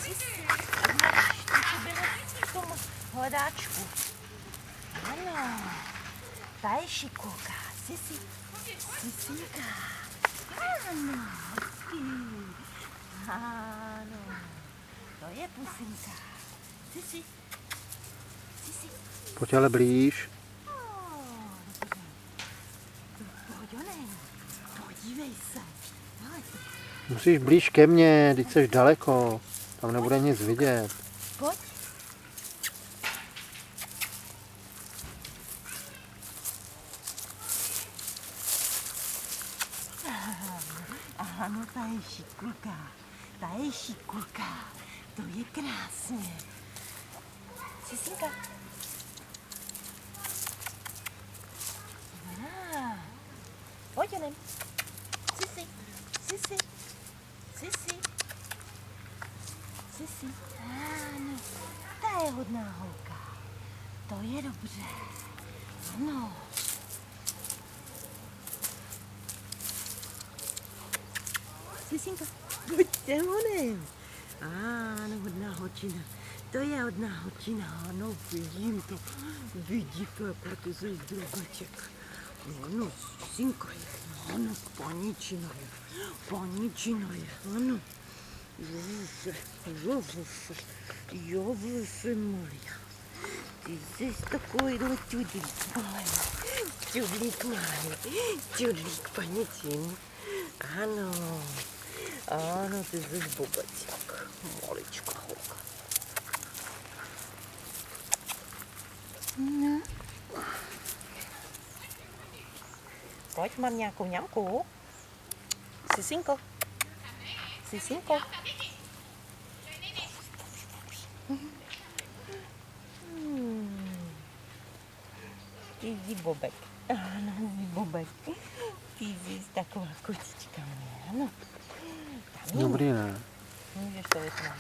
To bylo v tom hledáčku. Ano, ta je šikulka. Sisinka. Ano, ano, to je pusinka. Sisi. Pojď ale blíž. Podívej se. Musíš blíž ke mně, teď jsi daleko. Tam nebude nic vidět. Pojď. Ano, ta je šikulka. To je krásně. Sisinka. Pojď jenom. Sisi. Ano, ta je hodná holka. To je dobře. Ano. Sisinka, pojďte honem. Ano, hodná holčina. To je hodná holčina. Ano, vidím to. Vidíte, jak ty jsi drogaček. Ano, Sisinka je. Ano, paničina je. Ano. Ježiši Maria. Ty jsi takovýhle čudlík malý. Čudlík paničin. Ano, ty jsi bobeček. Maličká holka. No. Pojď, mám nějakou ňamku. Sisinko. Ty jsi bobek. Ano, jsi bobek. Ty jsi taková kočička moje, ano. Dobrý, ne? Můžeš to vypnout.